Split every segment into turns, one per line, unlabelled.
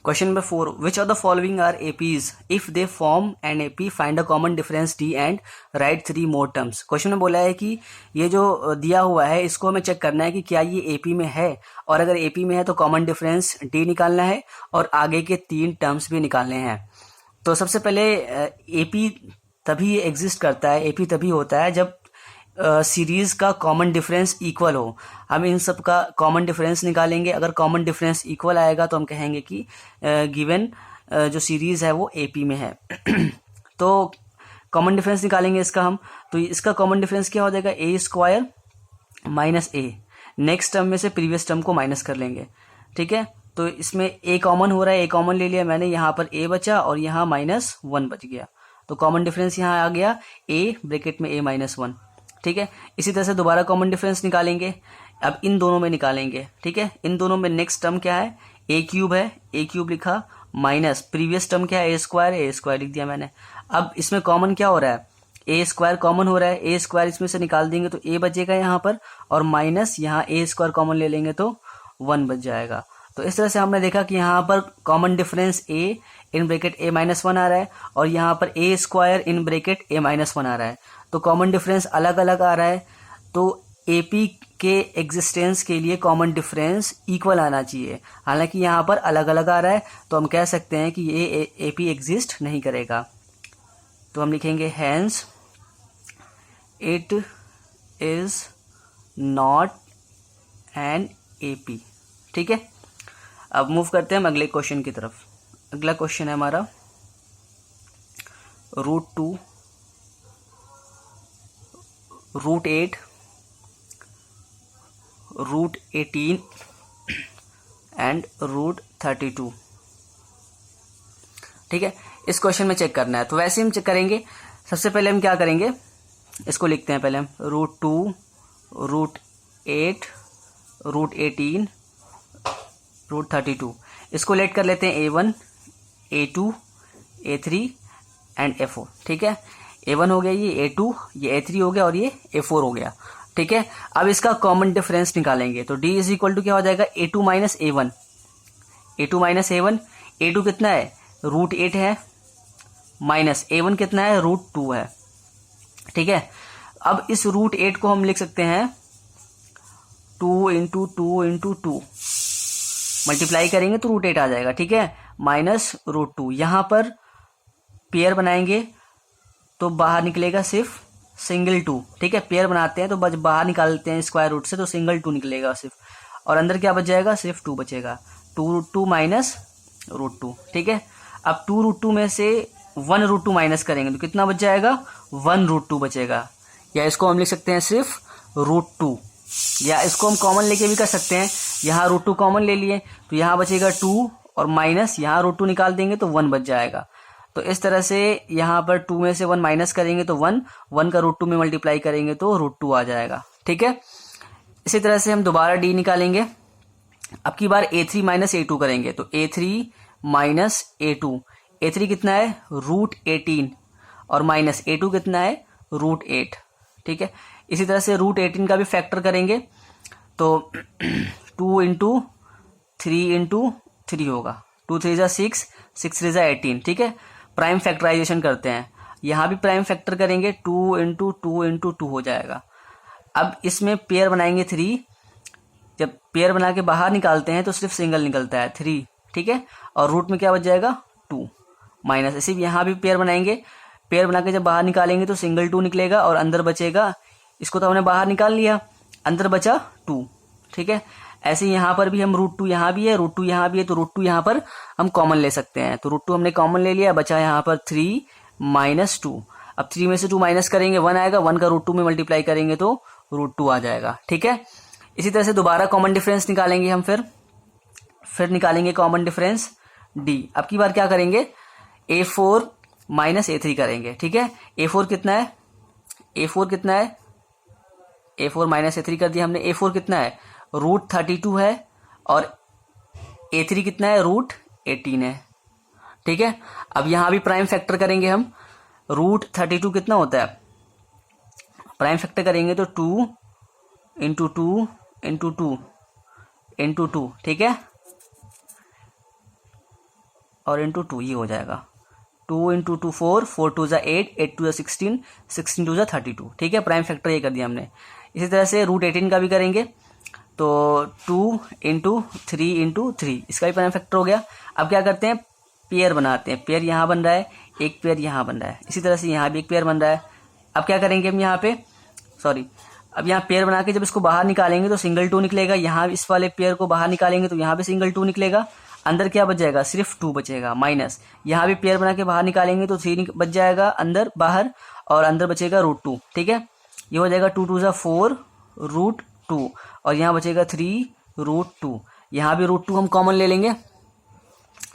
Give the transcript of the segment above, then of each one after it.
Question number 4, which of the following are APs, if they form an AP find a common difference d and write 3 more terms. Question में बोला है कि ये जो दिया हुआ है इसको हमें चेक करना है कि क्या ये एपी में है, और अगर एपी में है तो कॉमन डिफरेंस डी निकालना है और आगे के 3 टर्म्स भी निकालने हैं। तो सबसे पहले एपी तभी एग्जिस्ट करता है, एपी तभी होता है जब सीरीज का कॉमन डिफरेंस इक्वल हो। हम इन सब का कॉमन डिफरेंस निकालेंगे, अगर कॉमन डिफरेंस इक्वल आएगा तो हम कहेंगे कि गिवन जो सीरीज है वो एपी में है। तो कॉमन डिफरेंस निकालेंगे इसका हम, तो इसका कॉमन डिफरेंस क्या हो जाएगा, ए स्क्वायर माइनस ए। नेक्स्ट टर्म में से प्रीवियस टर्म को माइनस कर लेंगे, ठीक है। तो इसमें ए कॉमन हो रहा है, ए कॉमन ले लिया मैंने, यहाँ पर ए बचा और यहाँ -1 बच गया, तो कॉमन डिफरेंस यहाँ आ गया ए ब्रैकेट में a -1, ठीक है। इसी तरह से दोबारा कॉमन डिफरेंस निकालेंगे, अब इन दोनों में निकालेंगे, ठीक है। इन दोनों में नेक्स्ट टर्म क्या है, ए क्यूब है, ए क्यूब लिखा, माइनस प्रीवियस टर्म क्या है, ए स्क्वायर लिख दिया मैंने। अब इसमें कॉमन क्या हो रहा है, ए स्क्वायर कॉमन हो रहा है, ए स्क्वायर इसमें से निकाल देंगे तो ए बचेगा यहाँ पर, और माइनस यहाँ ए स्क्वायर कॉमन ले लेंगे तो 1 बच जाएगा। तो इस तरह से हमने देखा कि यहाँ पर common difference A in bracket a -1 आ रहा है, और यहाँ पर ए स्क्वायर इन ब्रैकेट a -1 आ रहा है, तो कॉमन डिफरेंस अलग अलग आ रहा है। तो एपी के एग्जिस्टेंस के लिए कॉमन डिफरेंस इक्वल आना चाहिए, हालांकि यहाँ पर अलग अलग आ रहा है, तो हम कह सकते हैं कि ये एपी एग्जिस्ट नहीं करेगा। तो हम लिखेंगे hence it is not an AP, ठीक है। अब मूव करते हैं हम अगले क्वेश्चन की तरफ। अगला क्वेश्चन है हमारा √2, √8, √18 एंड √32, ठीक है। इस क्वेश्चन में चेक करना है, तो वैसे हम चेक करेंगे। सबसे पहले हम क्या करेंगे, इसको लिखते हैं पहले हम, √2, √8, √18, √32, इसको लेट कर लेते हैं A1, A2, A3 and A4, ठीक है। A1 हो गया, ये A2, ये A3 हो गया और ये A4 हो गया, ठीक है। अब इसका कॉमन डिफरेंस निकालेंगे, तो D इज इक्वल टू क्या हो जाएगा, A2 minus A1, A2 minus A1, A2 कितना है, √8 है, माइनस A1 कितना है, √2 है, ठीक है। अब इस √8 को हम लिख सकते हैं 2 इंटू 2 इंटू 2, मल्टीप्लाई करेंगे तो √8 आ जाएगा, ठीक है, माइनस √2। यहाँ पर पेयर बनाएंगे तो बाहर निकलेगा सिर्फ सिंगल 2, ठीक है। पेयर बनाते हैं तो बाहर निकालते हैं स्क्वायर रूट से, तो सिंगल 2 निकलेगा सिर्फ, और अंदर क्या बच जाएगा, सिर्फ 2 बचेगा, 2√2 माइनस √2, ठीक है। अब 2√2 में से 1√2 माइनस करेंगे तो कितना बच जाएगा, 1√2 बचेगा, या इसको हम लिख सकते हैं सिर्फ √2, या इसको हम कॉमन लेके भी कर सकते हैं। यहाँ √2 कॉमन ले लिए तो यहाँ बचेगा 2, और माइनस यहाँ √2 निकाल देंगे तो 1 बच जाएगा। तो इस तरह से यहाँ पर 2 में से 1 माइनस करेंगे तो 1 का √2 में मल्टीप्लाई करेंगे तो √2 आ जाएगा, ठीक है। इसी तरह से हम दोबारा डी निकालेंगे, अब की बार A3 माइनस A2 करेंगे, तो A3 माइनस A2, A3 कितना है, √18, और माइनस A2 कितना है, √8, ठीक है। इसी तरह से √18 का भी फैक्टर करेंगे, तो 2 इंटू 3 इंटू 3 होगा, 2 3 जा 6, 6 3 जा 18, ठीक है। प्राइम फैक्टराइजेशन करते हैं, यहाँ भी प्राइम फैक्टर करेंगे, 2 इंटू 2 इंटू 2 हो जाएगा। अब इसमें पेयर बनाएंगे 3, जब पेयर बना के बाहर निकालते हैं तो सिर्फ सिंगल निकलता है 3, ठीक है, और रूट में क्या बच जाएगा 2, माइनस। इसी यहाँ भी पेयर बनाएंगे, पेयर बना के जब बाहर निकालेंगे तो सिंगल 2 निकलेगा, और अंदर बचेगा, इसको तो हमने बाहर निकाल लिया, अंदर बचा 2, ठीक है। ऐसे यहाँ पर भी हम √2 यहाँ भी है, √2 यहाँ भी है, तो √2 यहाँ पर हम कॉमन ले सकते हैं, तो √2 हमने कॉमन ले लिया, बचा यहाँ पर 3 माइनस 2। अब 3 में से 2 माइनस करेंगे 1 आएगा, 1 का √2 में मल्टीप्लाई करेंगे तो √2 आ जाएगा, ठीक है। इसी तरह से दोबारा कॉमन डिफरेंस निकालेंगे हम, फिर निकालेंगे कॉमन डिफरेंस D। अब की बार क्या करेंगे, A4 माइनस A3 करेंगे, ठीक है। A4 कितना है, A4 कितना है, A4 माइनस A3 कर दिया हमने। A4 कितना है, √32 है, और A3 कितना है, √18 है, ठीक है। अब यहां भी प्राइम फैक्टर करेंगे हम, √32 कितना होता है, प्राइम फैक्टर करेंगे तो 2 इंटू 2 इंटू 2 इंटू 2, ठीक है। और इंटू 2, ये हो जाएगा 2 इंटू 2 4, 4 2 ज़ा 8, 8 2 ज़ा 16, 16 2 ज़ा 32। ठीक है, प्राइम फैक्टर ये कर दिया हमने। इसी तरह से रूट 18 का भी करेंगे, तो 2 इंटू 3 इंटू 3, इसका भी प्राइम फैक्टर हो गया। अब क्या करते हैं, पेयर बनाते हैं। पेयर यहाँ बन रहा है, एक पेयर यहाँ बन रहा है, इसी तरह से यहाँ भी एक पेयर बन रहा है। अब क्या करेंगे हम यहाँ पे, सॉरी, अब यहाँ पेयर बना के जब इसको बाहर निकालेंगे तो सिंगल 2 निकलेगा। यहाँ इस वाले पेयर को बाहर निकालेंगे तो यहाँ पे सिंगल 2 निकलेगा। अंदर क्या बच जाएगा, सिर्फ 2 बचेगा, माइनस यहाँ भी पेयर बना के बाहर निकालेंगे तो 3 बच जाएगा अंदर बाहर, और अंदर बचेगा रूट 2। ठीक है, ये हो जाएगा 2 2 ज़ा 4 रूट 2, और यहाँ बचेगा 3 रूट 2। यहाँ भी रूट 2 हम कॉमन ले लेंगे,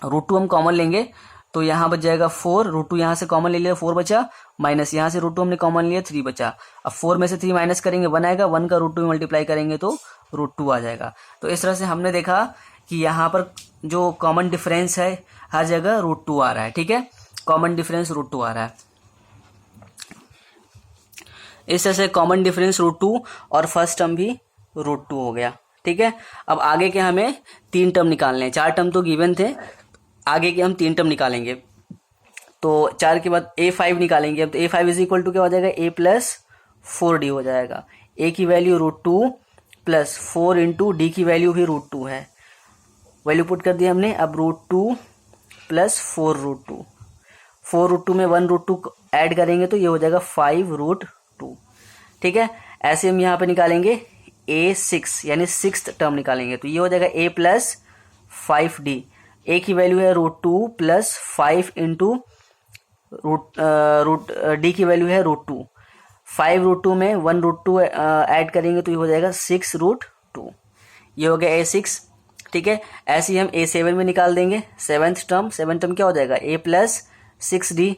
रूट 2 हम कॉमन लेंगे तो यहाँ बच जाएगा 4, रूट 2 यहाँ से कॉमन ले लिया 4 बचा, माइनस यहाँ से रूट 2 हमने कॉमन लिया 3 बचा। अब 4 में से 3 माइनस करेंगे 1 आएगा, 1 का रूट 2 में मल्टीप्लाई करेंगे तो रूट 2 आ जाएगा। तो इस तरह से हमने देखा कि यहाँ पर जो कॉमन डिफरेंस है हर जगह रूट 2 आ रहा है। ठीक है, कॉमन डिफरेंस रूट 2 आ रहा है। इस तरह से कॉमन डिफरेंस रूट 2 और फर्स्ट टर्म भी रूट 2 हो गया। ठीक है, अब आगे के हमें 3 टर्म निकालने हैं। 4 टर्म तो गिवन थे, आगे के हम 3 टर्म निकालेंगे। तो 4 के बाद a5 निकालेंगे। अब तो a5 इज इक्वल टू क्या हो जाएगा, a प्लस 4d हो जाएगा। a की value root 2 plus 4 into d की वैल्यू भी रूट 2 है, वैल्यू पुट कर दिया हमने। अब रूट 2 प्लस 4 रूट 2, 4 रूट 2 में 1 रूट 2 ऐड करेंगे तो ये हो जाएगा 5 रूट 2। ठीक है, ऐसे हम यहाँ पे निकालेंगे a6 यानी 6th टर्म निकालेंगे तो ये हो जाएगा a प्लस 5d। a की वैल्यू है root 2 plus 5 into root d की वैल्यू है रूट 2। 5 रूट 2 में 1 रूट 2 ऐड करेंगे तो ये हो जाएगा 6 रूट 2। ये हो गया a6। ठीक है, ऐसे ही हम a7 में निकाल देंगे 7th टर्म। 7th टर्म क्या हो जाएगा, a प्लस 6d।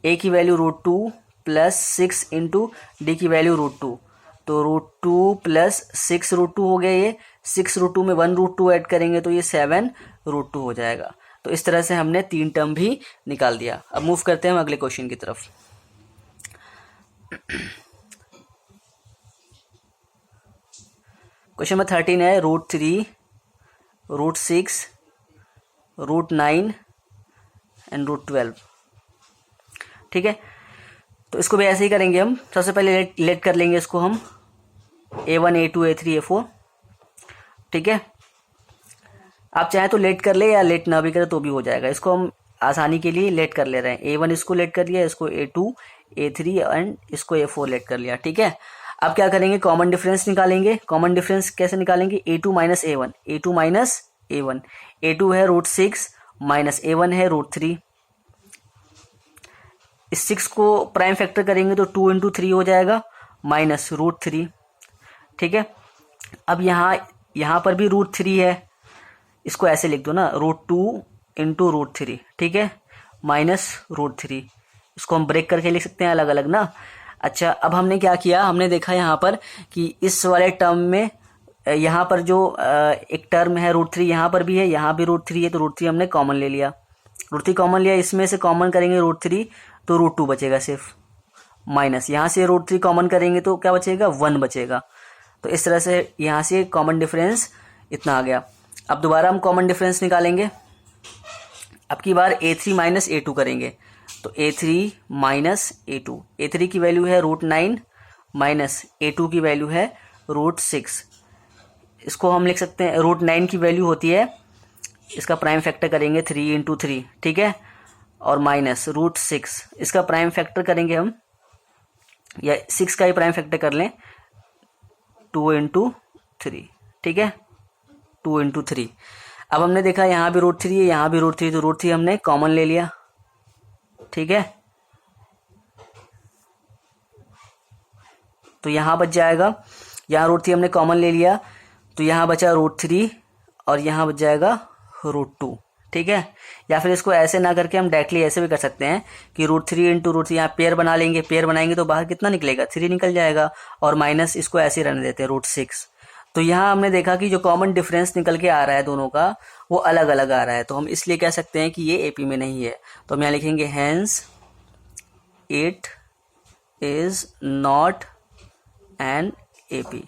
a की value root 2 plus 6 into d की वैल्यू रूट 2, तो रूट 2 प्लस 6 रूट 2 हो गया। ये 6 रूट 2 में 1 रूट 2 ऐड करेंगे तो ये 7 रूट 2 हो जाएगा। तो इस तरह से हमने 3 टर्म भी निकाल दिया। अब मूव करते हैं हम अगले क्वेश्चन की तरफ। क्वेश्चन नंबर 13 है root 3 root 6 root 9 and root 12। ठीक है, तो इसको भी ऐसे ही करेंगे हम। सबसे पहले लेट कर लेंगे इसको हम a1 a2 a3 a4। ठीक है, आप चाहें तो लेट कर ले या लेट ना भी करें तो भी हो जाएगा। इसको हम आसानी के लिए लेट कर ले रहे हैं। a1 इसको लेट कर लिया, इसको a2 a3 एंड इसको a4 लेट कर लिया। ठीक है, अब क्या करेंगे, कॉमन डिफरेंस निकालेंगे। कॉमन डिफरेंस कैसे निकालेंगे, a2 minus a1, a2 minus a1। a2 है रूट 6 माइनस a1 है रूट 3। इस 6 को प्राइम फैक्टर करेंगे तो 2 इंटू 3 हो जाएगा माइनस रूट 3। ठीक है, अब यहाँ पर भी रूट 3 है, इसको ऐसे लिख दो ना, रूट 2 इंटू रूट 3। ठीक है, माइनस रूट 3। इसको हम ब्रेक करके लिख सकते हैं अलग अलग ना। अच्छा, अब हमने क्या किया, हमने देखा यहाँ पर कि इस वाले टर्म में यहाँ पर जो एक टर्म है रूट 3 यहाँ पर भी है, यहाँ भी रूट 3 है, तो रूट 3 हमने कॉमन ले लिया। रूट 3 कॉमन लिया, इसमें से कॉमन करेंगे रूट 3 तो रूट 2 बचेगा सिर्फ, माइनस यहाँ से रूट 3 कॉमन करेंगे तो क्या बचेगा, 1 बचेगा। तो इस तरह से यहाँ से कॉमन डिफरेंस इतना आ गया। अब दोबारा हम कॉमन डिफरेंस निकालेंगे। अब की बार a3 माइनस a2 करेंगे, तो a3 माइनस a2। a3 की वैल्यू है रूट 9 माइनस a2 की वैल्यू है रूट 6। इसको हम लिख सकते हैं, रूट 9 की वैल्यू होती है, इसका प्राइम फैक्टर करेंगे 3 इंटू 3। ठीक है, और माइनस रूट 6, इसका प्राइम फैक्टर करेंगे हम, या 6 का ही प्राइम फैक्टर कर लें, 2 इंटू 3। ठीक है, 2 इंटू 3। अब हमने देखा यहाँ भी रूट 3 है, यहाँ भी रूट 3, तो रूट 3 हमने कॉमन ले लिया। ठीक है, तो यहाँ बच जाएगा, यहाँ रूट 3 हमने कॉमन ले लिया तो यहाँ बचा रूट 3 और यहाँ बच जाएगा रूट 2। ठीक है, या फिर इसको ऐसे ना करके हम डायरेक्टली ऐसे भी कर सकते हैं कि रूट 3 इंटू रूट 3, यहाँ पेयर बना लेंगे। पेयर बनाएंगे तो बाहर कितना निकलेगा, 3 निकल जाएगा, और माइनस इसको ऐसे रहने देते हैं रूट 6। तो यहाँ हमने देखा कि जो कॉमन डिफरेंस निकल के आ रहा है दोनों का वो अलग अलग आ रहा है, तो हम इसलिए कह सकते हैं कि ये एपी में नहीं है। तो हम यहाँ लिखेंगे hence it is not an AP.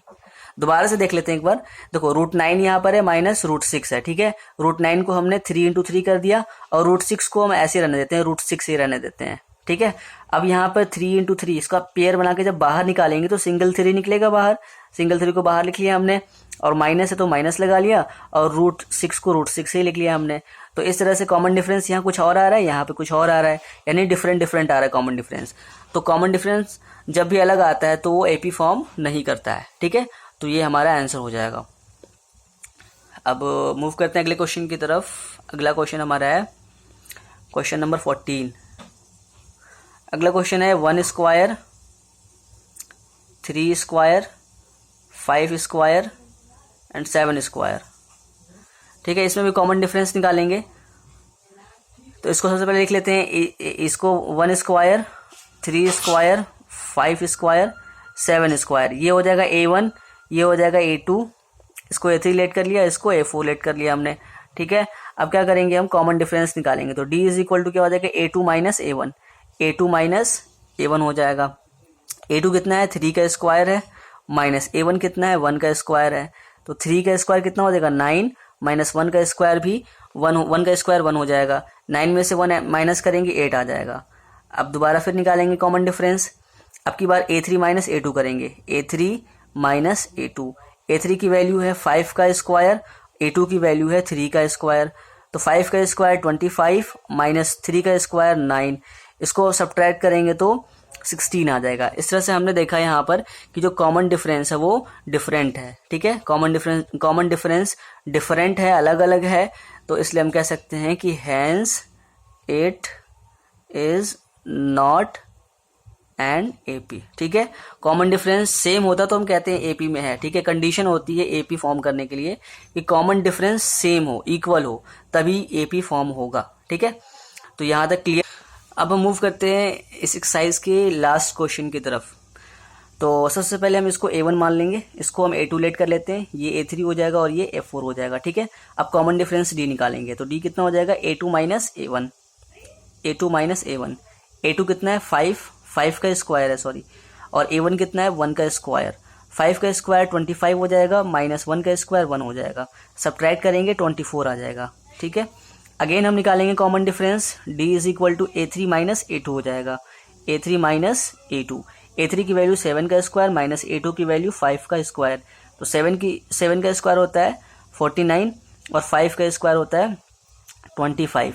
दोबारा से देख लेते हैं एक बार। देखो √9 यहाँ पर है माइनस √6 है, ठीक है। √9 को हमने 3 × 3 कर दिया और √6 को हम ऐसे रहने देते हैं, √6 ही रहने देते हैं, ठीक है। अब यहाँ पर 3 × 3 इसका पेयर बना के जब बाहर निकालेंगे तो सिंगल 3 निकलेगा बाहर, सिंगल 3 को बाहर लिख लिया हमने, और माइनस है तो माइनस लगा लिया, और √6 को √6 से ही लिख लिया हमने। तो इस तरह से कॉमन डिफरेंस यहाँ कुछ और आ रहा है, यहाँ पे कुछ और आ रहा है, यानी डिफरेंट डिफरेंट आ रहा है कॉमन डिफरेंस। तो कॉमन डिफरेंस जब भी अलग आता है तो वो एपी फॉर्म नहीं करता है, ठीक है। तो ये हमारा आंसर हो जाएगा। अब मूव करते हैं अगले क्वेश्चन की तरफ। अगला क्वेश्चन हमारा है क्वेश्चन नंबर 14। अगला क्वेश्चन है 1 square 3 square 5 square and 7 square, ठीक है। इसमें भी कॉमन डिफरेंस निकालेंगे। तो इसको सबसे पहले लिख लेते हैं, इसको 1 स्क्वायर 3 स्क्वायर 5 स्क्वायर 7 स्क्वायर, ये हो जाएगा A1, ये हो जाएगा A2, इसको A3 लेट कर लिया, इसको A4 लेट कर लिया हमने, ठीक है। अब क्या करेंगे, हम कॉमन डिफरेंस निकालेंगे। तो D इज इक्वल टू क्या हो जाएगा, A2 minus A1, A2 minus A1 हो जाएगा। A2 कितना है, 3 का स्क्वायर है, माइनस A1 कितना है, 1 का स्क्वायर है। तो 3 का स्क्वायर कितना हो जाएगा, 9, माइनस 1 का स्क्वायर भी 1 का स्क्वायर 1 हो जाएगा। 9 में से 1 माइनस करेंगे 8 आ जाएगा। अब दोबारा फिर निकालेंगे कॉमन डिफरेंस। अब की बार A3 माइनस A2 करेंगे, A3 माइनस A2। A3 की वैल्यू है 5 का स्क्वायर, A2 की वैल्यू है 3 का स्क्वायर। तो 5 का स्क्वायर 25 माइनस 3 का स्क्वायर 9, इसको सब्ट्रैक्ट करेंगे तो 16 आ जाएगा। इस तरह से हमने देखा यहाँ पर कि जो कॉमन डिफरेंस है वो डिफरेंट है, ठीक है। कॉमन डिफरेंस डिफरेंट है, अलग अलग है, तो इसलिए हम कह सकते हैं कि hence it is not an AP, ठीक है। कॉमन डिफरेंस सेम होता तो हम कहते हैं एपी में है, ठीक है। कंडीशन होती है एपी फॉर्म करने के लिए कि कॉमन डिफरेंस सेम हो, इक्वल हो, तभी एपी फॉर्म होगा, ठीक है। तो यहाँ तक क्लियर। अब हम मूव करते हैं इस एक्सरसाइज के लास्ट क्वेश्चन की तरफ। तो सबसे पहले हम इसको A1 मान लेंगे, इसको हम A2 लेट कर लेते हैं, ये A3 हो जाएगा और ये A4 हो जाएगा, ठीक है। अब कॉमन डिफरेंस D निकालेंगे। तो D कितना हो जाएगा, A2 minus A1, A2 minus A1। A2 कितना है, 5 का स्क्वायर है, सॉरी, और A1 कितना है, 1 का स्क्वायर। 5 का स्क्वायर 25 हो जाएगा, माइनस 1 का स्क्वायर 1 हो जाएगा, सब्ट्रैक्ट करेंगे 24 आ जाएगा, ठीक है। अगेन हम निकालेंगे common difference, D is equal to A3 minus A2 हो जाएगा, A3 माइनस A2। A3 की वैल्यू 7 का स्क्वायर माइनस A2 की वैल्यू 5 का स्क्वायर। तो 7 का स्क्वायर होता है 49 और 5 का स्क्वायर होता है 25।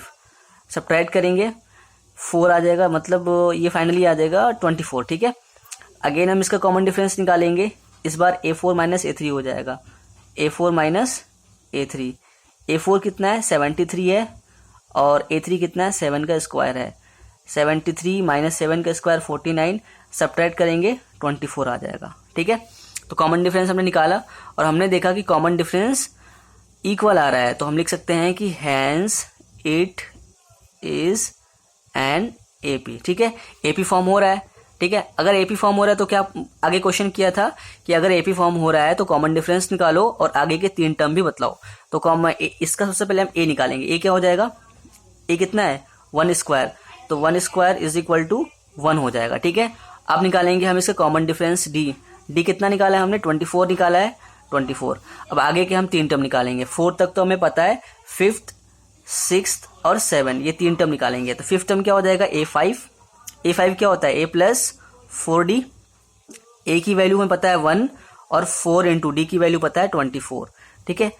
सब्ट्रैक्ट करेंगे 4 आ जाएगा, मतलब ये फाइनली आ जाएगा 24, ठीक है। अगेन हम इसका कॉमन डिफरेंस निकालेंगे, इस बार A4 माइनस A3 हो जाएगा, A4 माइनस A3। A4 कितना है, 73 है, और A3 कितना है, 7 का स्क्वायर है। 73 माइनस 7 का स्क्वायर 49, सब्ट्रैक्ट करेंगे 24 आ जाएगा, ठीक है। तो कॉमन डिफरेंस हमने निकाला और हमने देखा कि कॉमन डिफरेंस इक्वल आ रहा है, तो हम लिख सकते हैं कि hence it is an AP, ठीक है। एपी फॉर्म हो रहा है, ठीक है। अगर एपी फॉर्म हो रहा है तो क्या आगे क्वेश्चन किया था कि अगर एपी फॉर्म हो रहा है तो कॉमन डिफरेंस निकालो और आगे के 3 टर्म भी बतलाओ। तो इसका सबसे पहले हम ए निकालेंगे। ए क्या हो जाएगा, ए कितना है, 1 स्क्वायर, तो 1 स्क्वायर इज इक्वल टू 1 हो जाएगा, ठीक है। अब निकालेंगे हम इसका कॉमन डिफरेंस डी कितना निकाला है हमने, 24 निकाला है, 24। अब आगे के हम 3 टर्म निकालेंगे, 4 तक तो हमें पता है, 5th 6th और 7 ये 3 टर्म निकालेंगे। तो 5th टर्म क्या हो जाएगा, A5 क्या होता है, A प्लस 4D। A की वैल्यू हमें पता है 1 और 4 इंटू डी की वैल्यू पता है 24, ठीक है।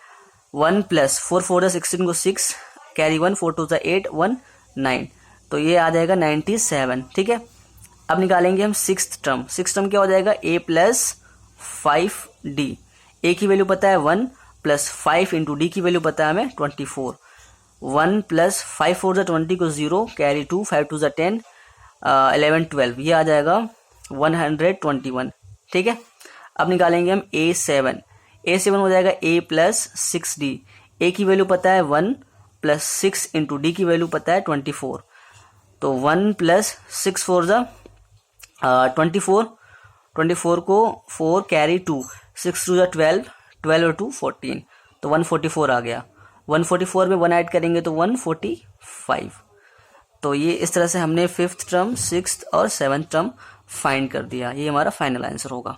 1 प्लस 4 4 16 को 6 कैरी 1 4 2 8 1 9, तो ये आ जाएगा 97, ठीक है। अब निकालेंगे हम 6th टर्म क्या हो जाएगा, A प्लस 5D। A की वैल्यू पता है 1 प्लस 5 इंटू डी की वैल्यू पता है हमें 24। 1 प्लस 5 4 20 को 0 कैरी 2 5 2 10 11 12, ये आ जाएगा 121, ठीक है। अब निकालेंगे हम A7 हो जाएगा A प्लस 6D। A की वैल्यू पता है 1 प्लस 6 इंटू डी की वैल्यू पता है 24, तो 1 प्लस 6 4 24 को 4 कैरी 2 6 2 12 12 और 2 14, तो 144 आ गया। 144 में 1 ऐड करेंगे तो 145। तो ये इस तरह से हमने 5th टर्म 6th और 7th टर्म फाइंड कर दिया। ये हमारा फाइनल आंसर होगा।